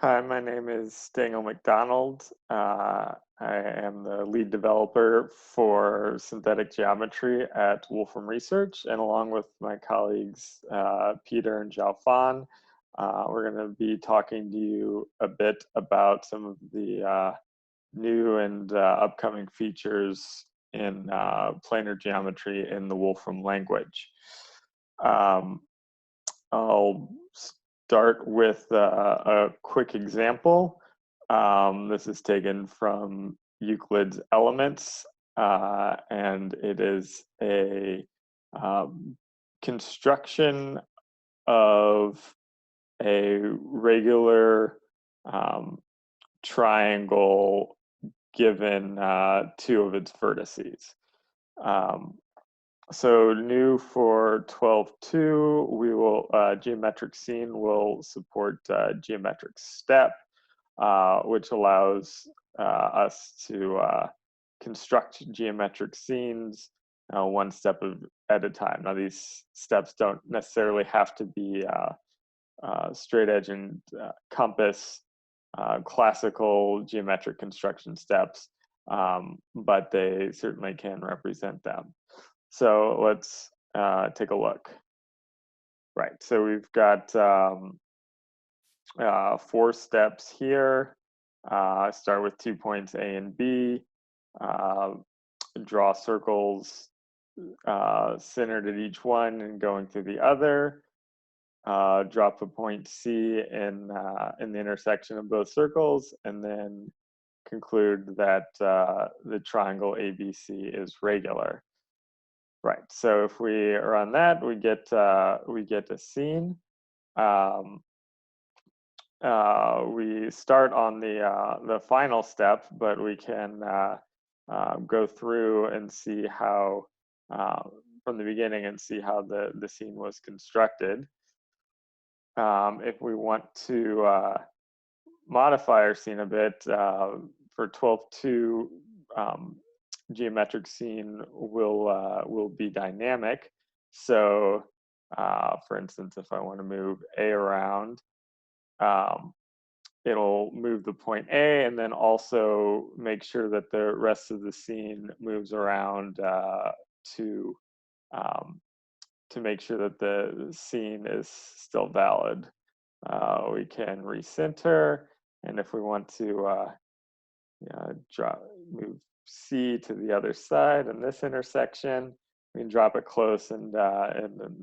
Hi, my name is Daniel McDonald. I am the lead developer for synthetic geometry at Wolfram Research, and along with my colleagues Peter and Zhao Fan, we're going to be talking to you a bit about some of the new and upcoming features in planar geometry in the Wolfram language. Um, I'll start with a quick example. This is taken from Euclid's Elements, and it is a um, construction of a regular um, triangle given two of its vertices. Um, so new for 12.2, we will geometric scene will support geometric step, which allows us to construct geometric scenes one step at a time. Now these steps don't necessarily have to be straight edge and compass classical geometric construction steps, but they certainly can represent them. So let's take a look. Right, so we've got 4 steps here. Start with 2 points A and B. Draw circles centered at each one and going through the other. Drop a point C in the intersection of both circles, and then conclude that the triangle ABC is regular. Right. So if we run that, we get a scene. We start on the final step, but we can go through and see how from the beginning and see how the scene was constructed. If we want to modify our scene a bit for 12.2. Geometric scene will be dynamic. So, for instance, if I want to move A around, it'll move the point A, and then also make sure that the rest of the scene moves around um, to make sure that the scene is still valid. We can recenter, and if we want to move C to the other side in this intersection, we can drop it close, and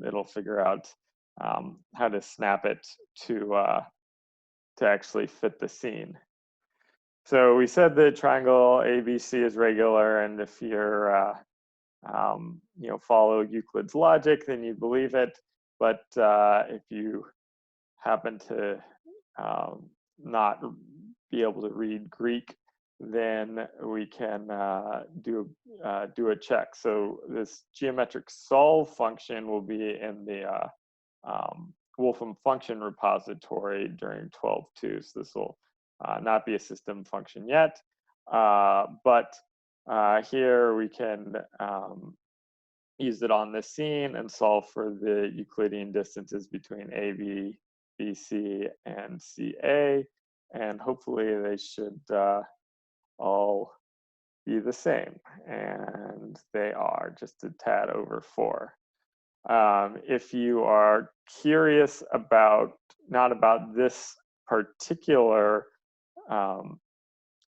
it'll figure out how to snap it to actually fit the scene. So we said the triangle ABC is regular, and if you're follow Euclid's logic, then you believe it. But if you happen to not be able to read Greek, then we can do a check. So this geometric solve function will be in the Wolfram function repository during 12.2. So this will not be a system function yet, but here we can use it on this scene and solve for the Euclidean distances between AB, BC, and CA, and hopefully they should all be the same, and they are just a tad over 4. If you are curious about, not about this particular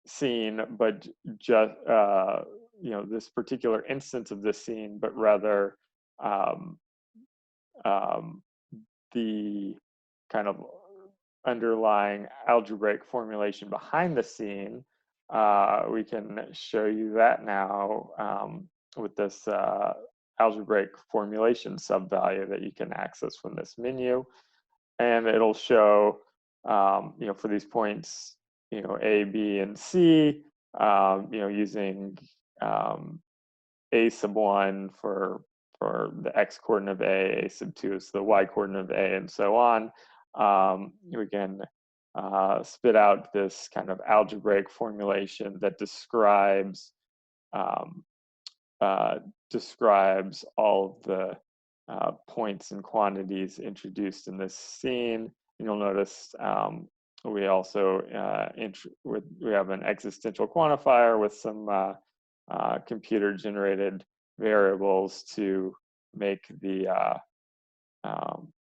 scene, but just this particular instance of this scene, but rather um, um, the kind of underlying algebraic formulation behind the scene, we can show you that now with this algebraic formulation subvalue that you can access from this menu, and it'll show for these points A, B, and C, using A sub 1 for the x coordinate of A sub 2 is the y coordinate of A, and so on. We can spit out this kind of algebraic formulation that describes all of the points and quantities introduced in this scene. And you'll notice we also we have an existential quantifier with some computer-generated variables to make the um,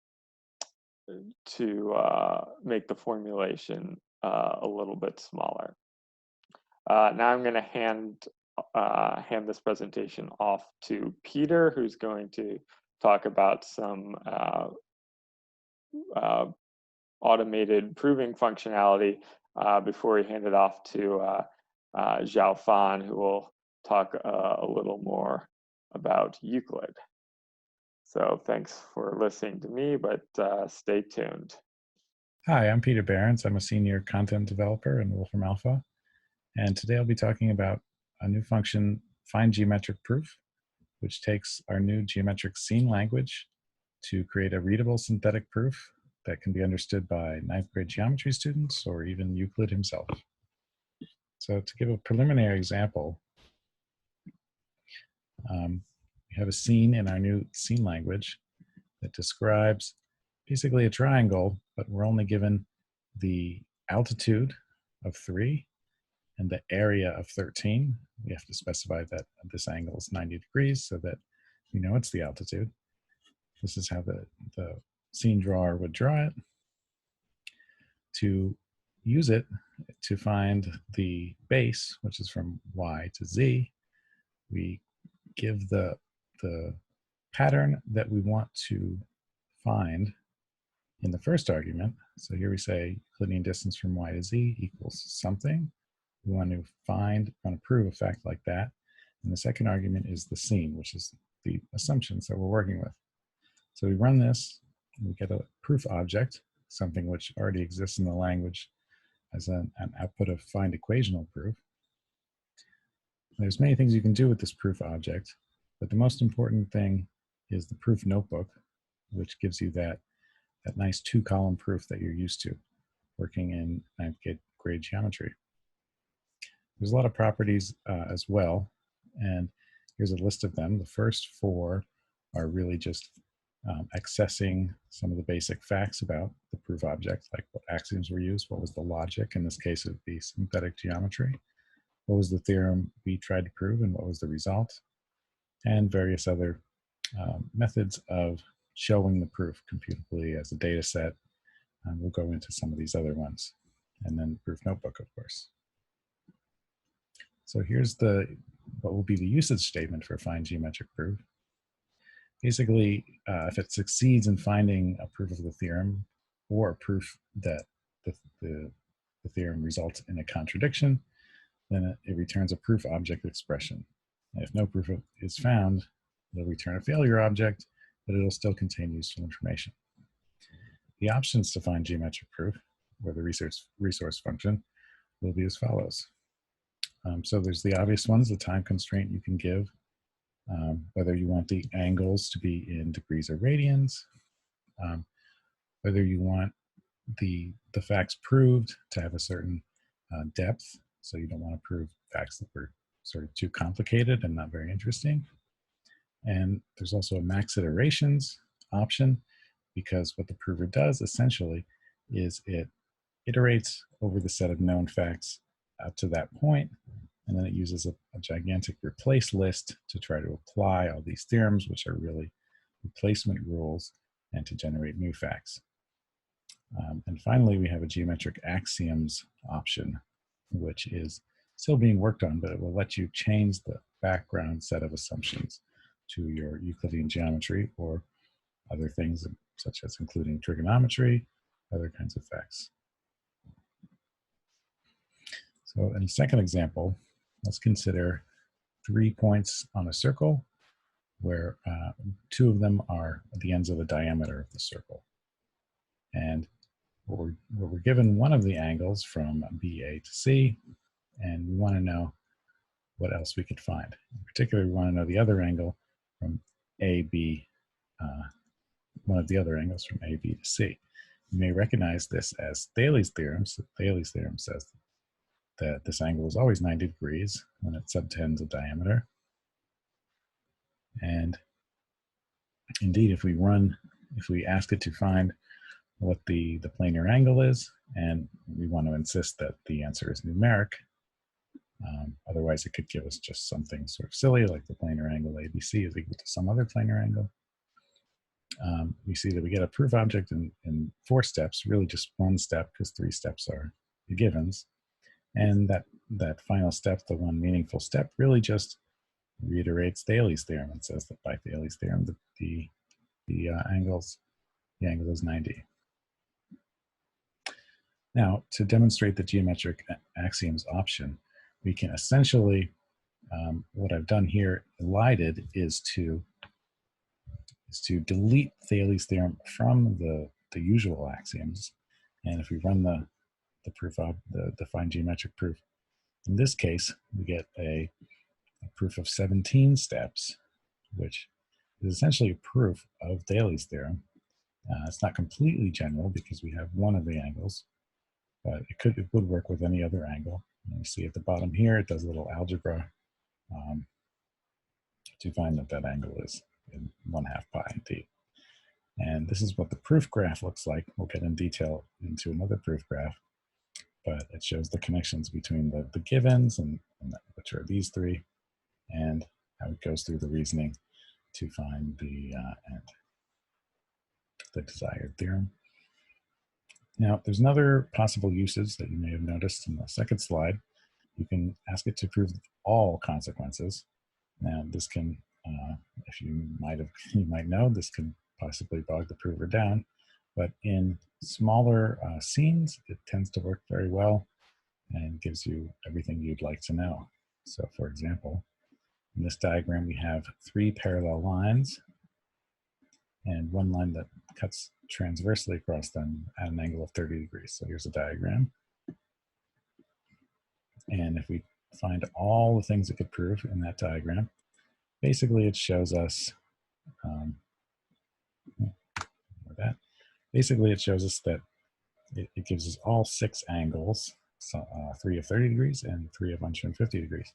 make the formulation a little bit smaller. Now I'm going to hand this presentation off to Peter, who's going to talk about some uh, automated proving functionality before we hand it off to Xiao Fan, who will talk a little more about Euclid. So thanks for listening to me, but stay tuned. Hi, I'm Peter Behrens. I'm a senior content developer in Wolfram Alpha, and today I'll be talking about a new function, find geometric proof, which takes our new geometric scene language to create a readable synthetic proof that can be understood by ninth grade geometry students or even Euclid himself. So to give a preliminary example, we have a scene in our new scene language that describes basically a triangle, but we're only given the altitude of 3 and the area of 13. We have to specify that this angle is 90 degrees so that we know it's the altitude. This is how the scene drawer would draw it. To use it to find the base, which is from Y to Z, we give the pattern that we want to find in the first argument. So here we say Euclidean distance from Y to Z equals something. We want to prove a fact like that. And the second argument is the scene, which is the assumptions that we're working with. So we run this, and we get a proof object, something which already exists in the language as an output of find equational proof. There's many things you can do with this proof object, but the most important thing is the proof notebook, which gives you that nice 2-column proof that you're used to working in ninth grade geometry. There's a lot of properties as well, and here's a list of them. The first 4 are really just accessing some of the basic facts about the proof object, like what axioms were used, what was the logic, in this case it would be synthetic geometry, what was the theorem we tried to prove and what was the result, and various other methods of showing the proof computably as a data set. We'll go into some of these other ones. And then the proof notebook, of course. So here's what will be the usage statement for find geometric proof. Basically, if it succeeds in finding a proof of the theorem or a proof that the theorem results in a contradiction, then it returns a proof object expression. And if no proof is found, it'll return a failure object, but it'll still contain useful information. The options to find geometric proof, or the resource function, will be as follows. So there's the obvious ones, the time constraint you can give, whether you want the angles to be in degrees or radians, whether you want the facts proved to have a certain depth, so you don't want to prove facts that were sort of too complicated and not very interesting. And there's also a max iterations option, because what the prover does essentially is it iterates over the set of known facts up to that point, and then it uses a gigantic replace list to try to apply all these theorems, which are really replacement rules, and to generate new facts. And finally, we have a geometric axioms option, which is still being worked on, but it will let you change the background set of assumptions to your Euclidean geometry or other things, such as including trigonometry, other kinds of facts. So in the second example, let's consider 3 points on a circle where 2 of them are at the ends of the diameter of the circle. And we're given one of the angles from BA to C, and we want to know what else we could find. In particular, we want to know the other angle from AB, one of the other angles from AB to C. You may recognize this as Thales' theorem. So Thales' theorem says that this angle is always 90 degrees when it subtends a diameter. And indeed, if we ask it to find what the planar angle is, and we want to insist that the answer is numeric. Otherwise, it could give us just something sort of silly, like the planar angle ABC is equal to some other planar angle. We see that we get a proof object in 4 steps, really just 1 step, because 3 steps are the givens. And that final step, the one meaningful step, really just reiterates Thales' theorem and says that by Thales' theorem, the angle is 90. Now, to demonstrate the geometric axioms option, we can essentially, what I've done here, elided, is to delete Thales' theorem from the usual axioms. And if we run the proof of the defined geometric proof, in this case, we get a proof of 17 steps, which is essentially a proof of Thales' theorem. It's not completely general because we have one of the angles, but it would work with any other angle. And you see at the bottom here, it does a little algebra to find that angle is in 1/2 pi d. And this is what the proof graph looks like. We'll get in detail into another proof graph, but it shows the connections between the givens, which are these 3, and how it goes through the reasoning to find the desired theorem. Now, there's another possible usage that you may have noticed in the second slide. You can ask it to prove all consequences. Now, this can, if you might know, this can possibly bog the prover down. But in smaller scenes, it tends to work very well and gives you everything you'd like to know. So, for example, in this diagram, we have 3 parallel lines and 1 line that cuts transversely across them at an angle of 30 degrees. So here's a diagram. And if we find all the things it could prove in that diagram, basically it shows us that it gives us all 6 angles, so 3 of 30 degrees and 3 of 150 degrees.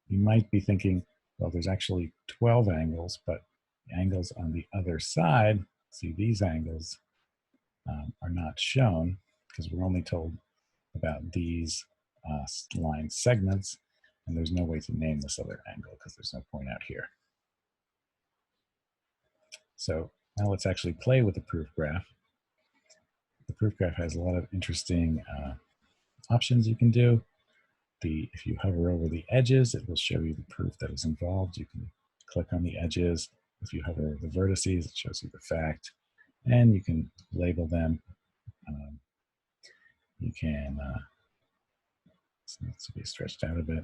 You might be thinking, well, there's actually 12 angles, but the angles on the other side, see these angles are not shown because we're only told about these line segments, and there's no way to name this other angle because there's no point out here. So now let's actually play with the proof graph. The proof graph has a lot of interesting options you can do. If you hover over the edges, it will show you the proof that is involved. You can click on the edges. If you hover over the vertices, it shows you the fact, and you can label them. You can, this needs to be stretched out a bit.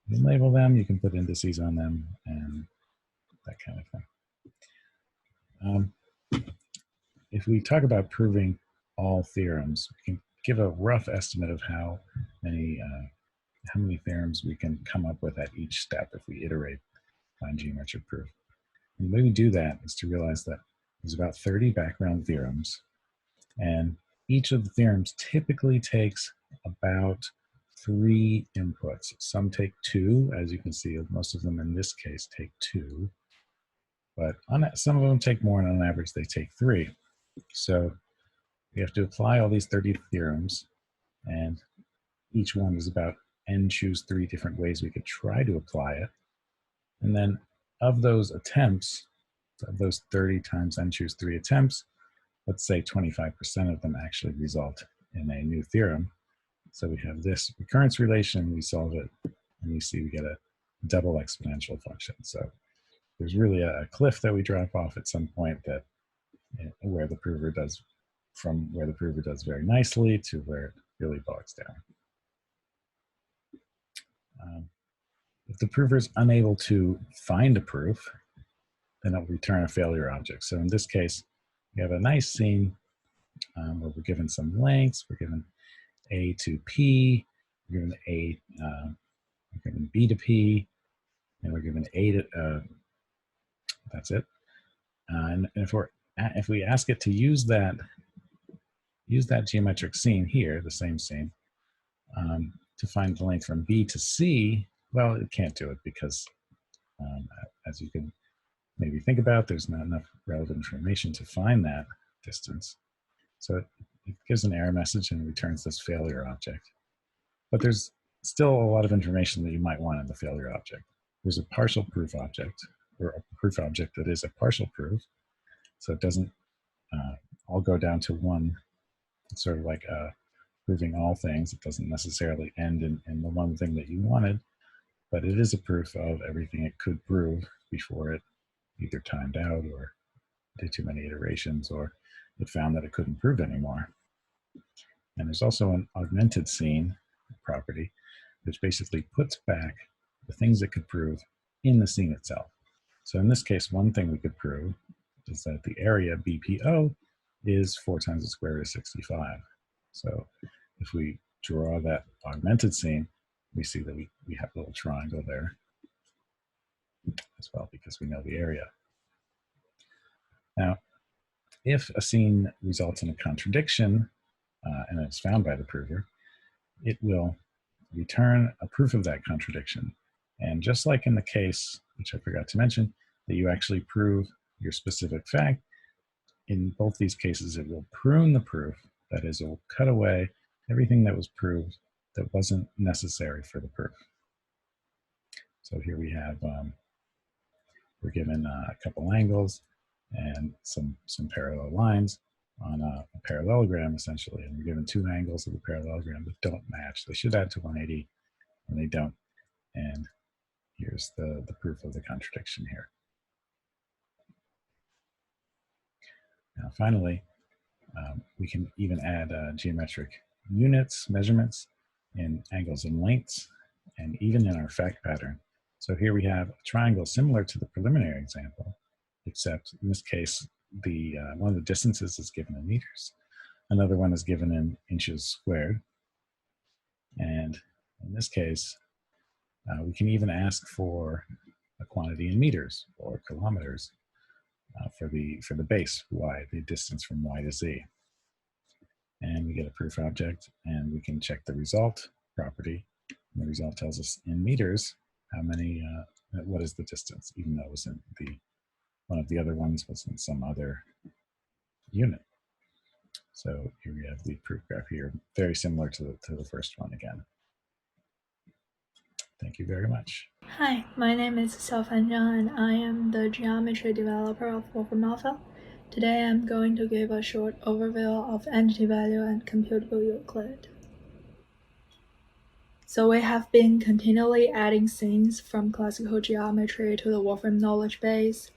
You can label them, you can put indices on them, and that kind of thing. If we talk about proving all theorems, we can give a rough estimate of how many theorems we can come up with at each step if we iterate on geometric proof. And the way we do that is to realize that there's about 30 background theorems, and each of the theorems typically takes about 3 inputs. Some take 2, as you can see, most of them in this case take 2, but some of them take more, and on average they take 3. So we have to apply all these 30 theorems, and each one is about n choose 3 different ways we could try to apply it. And then of those attempts, of those 30 times n choose 3 attempts, let's say 25% of them actually result in a new theorem. So we have this recurrence relation, we solve it, and you see we get a double exponential function. So there's really a cliff that we drop off at some point that where the prover does very nicely to where it really bogs down. If the prover is unable to find a proof, then it will return a failure object. So in this case, we have a nice scene where we're given some lengths. We're given A to P, we're given we're given B to P, and we're given A to, that's it. And if we ask it to use that geometric scene here, the same scene, to find the length from B to C, well, it can't do it because, as you can maybe think about, there's not enough relevant information to find that. distance. So it gives an error message and returns this failure object. But there's still a lot of information that you might want in the failure object. There's a partial proof object, or a proof object that is a partial proof. So it doesn't all go down to one. It's sort of like proving all things. It doesn't necessarily end in the one thing that you wanted, but it is a proof of everything it could prove before it either timed out or did too many iterations, or it found that it couldn't prove anymore. And there's also an augmented scene property, which basically puts back the things it could prove in the scene itself. So in this case, one thing we could prove is that the area BPO is 4 times the square root of 65. So if we draw that augmented scene, we see that we have a little triangle there as well, because we know the area. Now, if a scene results in a contradiction and it's found by the prover, it will return a proof of that contradiction. And just like in the case, which I forgot to mention, that you actually prove your specific fact, in both these cases, it will prune the proof. That is, it will cut away everything that was proved that wasn't necessary for the proof. So here we have, we're given a couple angles and some parallel lines on a parallelogram, essentially. And we're given 2 angles of the parallelogram that don't match. They should add to 180, and they don't. And here's the proof of the contradiction here. Now, finally, we can even add geometric units, measurements, in angles and lengths, and even in our fact pattern. So here we have a triangle similar to the preliminary example, except in this case, the one of the distances is given in meters. Another one is given in inches squared. And in this case, we can even ask for a quantity in meters or kilometers for the base y, the distance from y to z. And we get a proof object, and we can check the result property. And the result tells us in meters how many, what is the distance, even though it was in one of the other ones was in some other unit. So here we have the proof graph here, very similar to the first one again. Thank you very much. Hi, my name is Xiaofan Zhang and I am the geometry developer of Wolfram Alpha. Today I'm going to give a short overview of entity value and computable Euclid. So we have been continually adding scenes from classical geometry to the Wolfram knowledge base.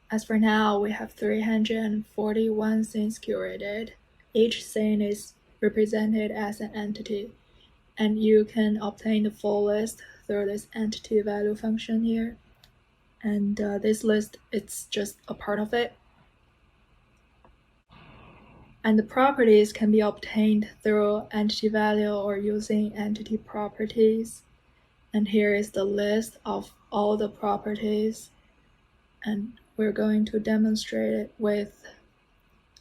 As for now, we have 341 scenes curated. Each scene is represented as an entity, and you can obtain the full list through this entity value function here. And this list, it's just a part of it. And the properties can be obtained through entity value or using entity properties. And here is the list of all the properties. And we're going to demonstrate it with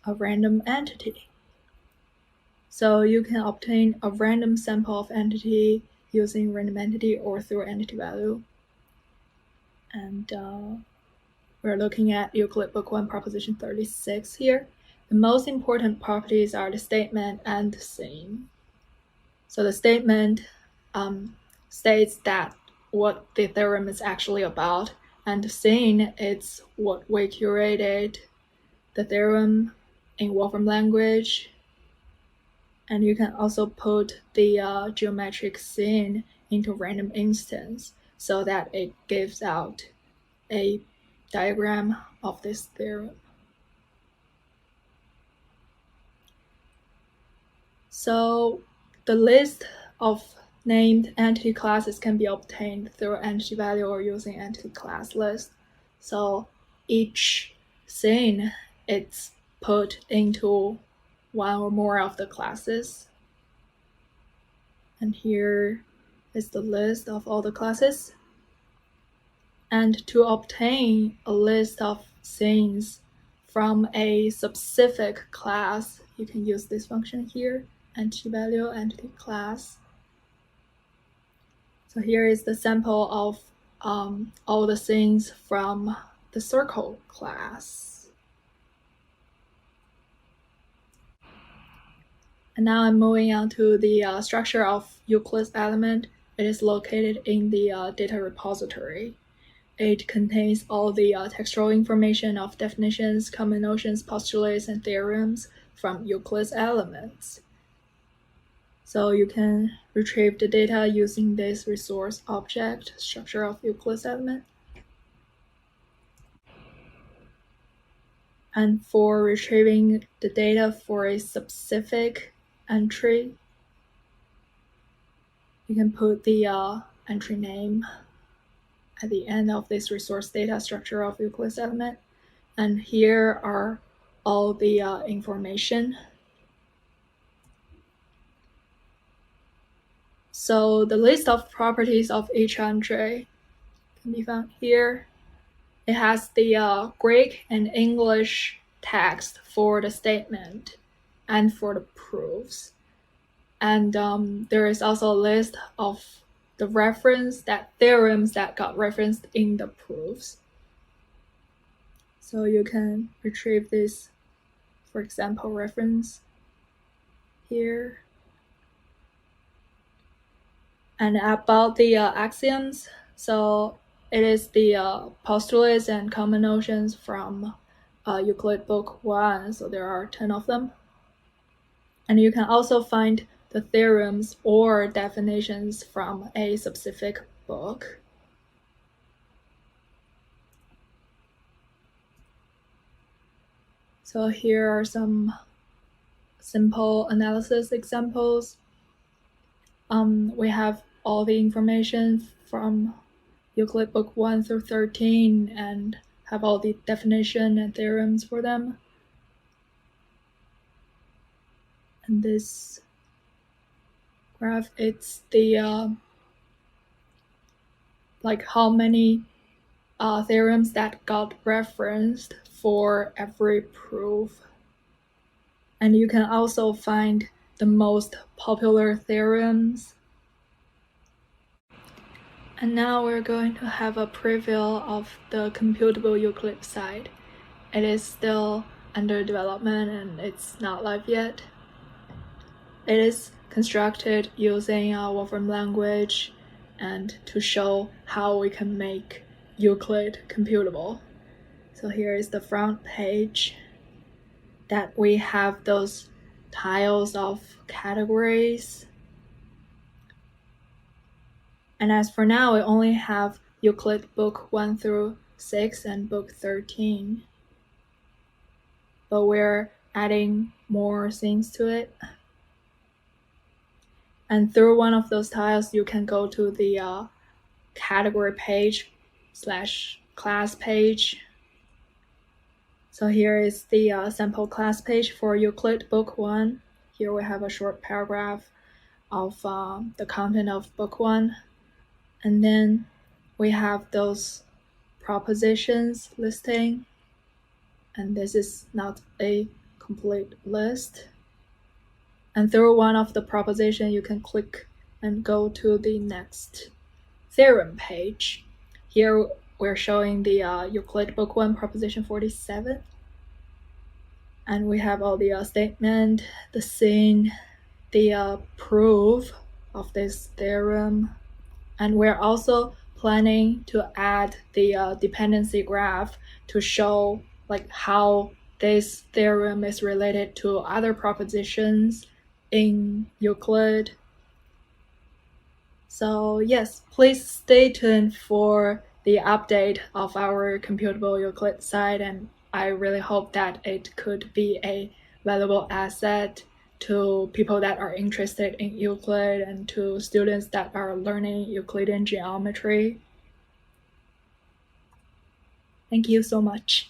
a random entity. So you can obtain a random sample of entity using random entity or through entity value. And we're looking at Euclid Book 1, Proposition 36 here. The most important properties are the statement and the scene. So the statement states that what the theorem is actually about, and the scene is what we curated the theorem in Wolfram language. And you can also put the geometric scene into random instance so that it gives out a diagram of this theorem. So the list of named entity classes can be obtained through entity value or using entity class list. So each scene, it's put into one or more of the classes. And here is the list of all the classes. And to obtain a list of scenes from a specific class, you can use this function here, entity value, entity class. So here is the sample of all the scenes from the circle class. And now I'm moving on to the structure of Euclid's element. It is located in the data repository. It contains all the textual information of definitions, common notions, postulates, and theorems from Euclid's elements. So you can retrieve the data using this resource object, structure of Euclid's element. And for retrieving the data for a specific entry, you can put the entry name at the end of this resource data structure of Euclid's element. And here are all the information. So the list of properties of each entry can be found here. It has the Greek and English text for the statement and for the proofs. And there is also a list of the theorems that got referenced in the proofs. So you can retrieve this, for example, reference here. And about the axioms, so it is the postulates and common notions from Euclid Book 1, so there are 10 of them. And you can also find the theorems or definitions from a specific book. So here are some simple analysis examples. We have all the information from Euclid Book 1 through 13 and have all the definition and theorems for them. And this graph, it's the like how many theorems that got referenced for every proof. And you can also find the most popular theorems. And now we're going to have a preview of the computable Euclid site. It is still under development and it's not live yet. It is constructed using a Wolfram language and to show how we can make Euclid computable. So here is the front page that we have those tiles of categories. And as for now, we only have Euclid Book 1 through 6 and Book 13. But we're adding more things to it. And through one of those tiles, you can go to the category page / class page. So here is the sample class page for Euclid Book 1. Here we have a short paragraph of the content of Book 1. And then we have those propositions listing. And this is not a complete list. And through one of the proposition, you can click and go to the next theorem page. Here we're showing the Euclid Book 1 proposition 47. And we have all the statement, the scene, the proof of this theorem. And we're also planning to add the dependency graph to show like how this theorem is related to other propositions in Euclid. So yes, please stay tuned for the update of our computable Euclid site, and I really hope that it could be a valuable asset to people that are interested in Euclid and to students that are learning Euclidean geometry. Thank you so much.